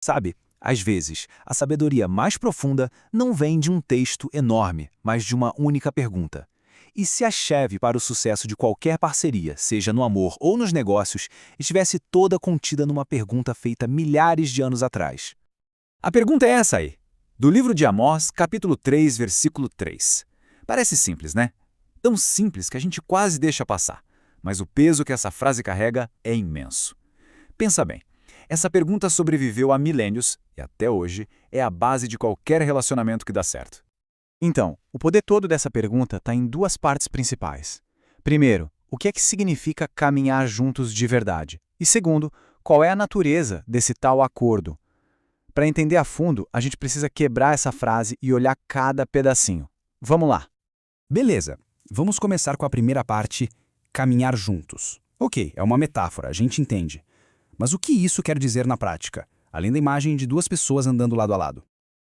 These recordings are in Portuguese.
Sabe, às vezes, a sabedoria mais profunda não vem de um texto enorme, mas de uma única pergunta. E se a chave para o sucesso de qualquer parceria, seja no amor ou nos negócios, estivesse toda contida numa pergunta feita milhares de anos atrás? A pergunta é essa aí, do livro de Amós, capítulo 3, versículo 3. Parece simples, né? Tão simples que a gente quase deixa passar, mas o peso que essa frase carrega é imenso. Pensa bem, essa pergunta sobreviveu há milênios e até hoje é a base de qualquer relacionamento que dá certo. Então, o poder todo dessa pergunta está em duas partes principais. Primeiro, o que é que significa caminhar juntos de verdade? E segundo, qual é a natureza desse tal acordo? Para entender a fundo, a gente precisa quebrar essa frase e olhar cada pedacinho. Vamos lá. Beleza, vamos começar com a primeira parte, caminhar juntos. Ok, é uma metáfora, a gente entende. Mas o que isso quer dizer na prática, além da imagem de duas pessoas andando lado a lado?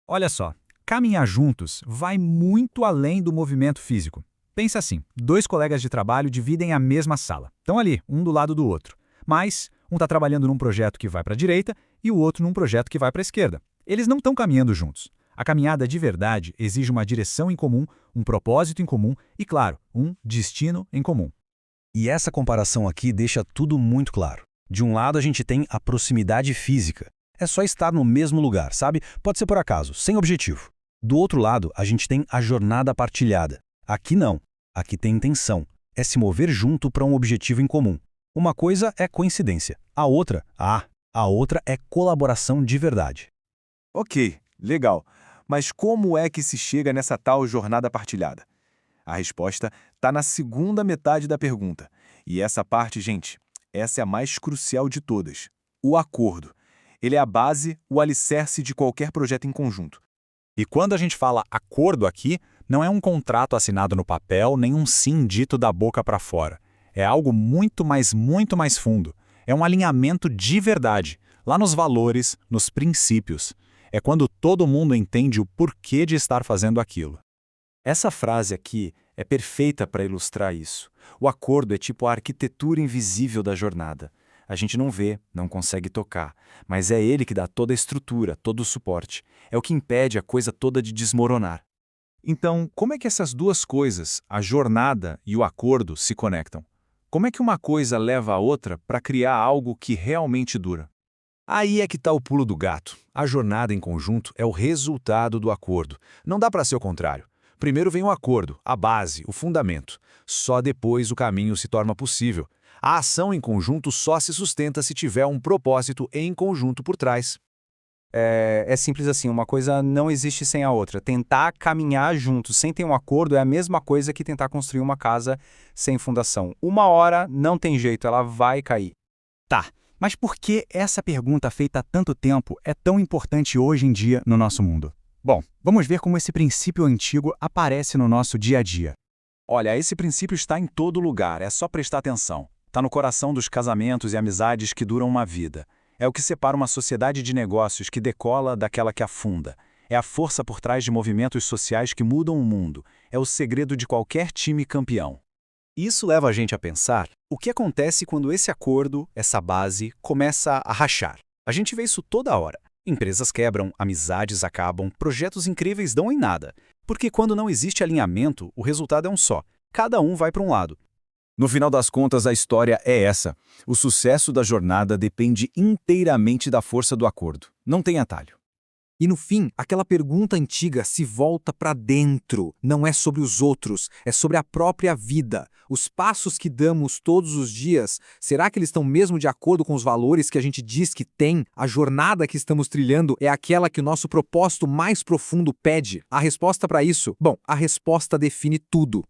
Olha só, caminhar juntos vai muito além do movimento físico. Pensa assim, dois colegas de trabalho dividem a mesma sala. Estão ali, um do lado do outro. Mas um está trabalhando num projeto que vai para a direita e o outro num projeto que vai para a esquerda. Eles não estão caminhando juntos. A caminhada de verdade exige uma direção em comum, um propósito em comum e, claro, um destino em comum. E essa comparação aqui deixa tudo muito claro. De um lado a gente tem a proximidade física. É só estar no mesmo lugar, sabe? Pode ser por acaso, sem objetivo. Do outro lado, a gente tem a jornada partilhada. Aqui não. Aqui tem intenção. É se mover junto para um objetivo em comum. Uma coisa é coincidência. A outra é colaboração de verdade. Ok, legal. Mas como é que se chega nessa tal jornada partilhada? A resposta está na segunda metade da pergunta. E essa parte, gente, essa é a mais crucial de todas. O acordo. Ele é a base, o alicerce de qualquer projeto em conjunto. E quando a gente fala acordo aqui, não é um contrato assinado no papel, nem um sim dito da boca para fora. É algo muito mais fundo. É um alinhamento de verdade, lá nos valores, nos princípios. É quando todo mundo entende o porquê de estar fazendo aquilo. Essa frase aqui é perfeita para ilustrar isso. O acordo é tipo a arquitetura invisível da jornada. A gente não vê, não consegue tocar, mas é ele que dá toda a estrutura, todo o suporte. É o que impede a coisa toda de desmoronar. Então, como é que essas duas coisas, a jornada e o acordo, se conectam? Como é que uma coisa leva a outra para criar algo que realmente dura? Aí é que está o pulo do gato. A jornada em conjunto é o resultado do acordo. Não dá para ser o contrário. Primeiro vem o acordo, a base, o fundamento. Só depois o caminho se torna possível. A ação em conjunto só se sustenta se tiver um propósito em conjunto por trás. É simples assim, uma coisa não existe sem a outra. Tentar caminhar juntos sem ter um acordo é a mesma coisa que tentar construir uma casa sem fundação. Uma hora não tem jeito, ela vai cair. Tá, mas por que essa pergunta feita há tanto tempo é tão importante hoje em dia no nosso mundo? Bom, vamos ver como esse princípio antigo aparece no nosso dia a dia. Olha, esse princípio está em todo lugar, é só prestar atenção. Está no coração dos casamentos e amizades que duram uma vida. É o que separa uma sociedade de negócios que decola daquela que afunda. É a força por trás de movimentos sociais que mudam o mundo. É o segredo de qualquer time campeão. Isso leva a gente a pensar o que acontece quando esse acordo, essa base, começa a rachar. A gente vê isso toda hora. Empresas quebram, amizades acabam, projetos incríveis dão em nada. Porque quando não existe alinhamento, o resultado é um só. Cada um vai para um lado. No final das contas, a história é essa. O sucesso da jornada depende inteiramente da força do acordo. Não tem atalho. E no fim, aquela pergunta antiga se volta para dentro. Não é sobre os outros, é sobre a própria vida. Os passos que damos todos os dias, será que eles estão mesmo de acordo com os valores que a gente diz que tem? A jornada que estamos trilhando é aquela que o nosso propósito mais profundo pede? A resposta para isso? Bom, a resposta define tudo.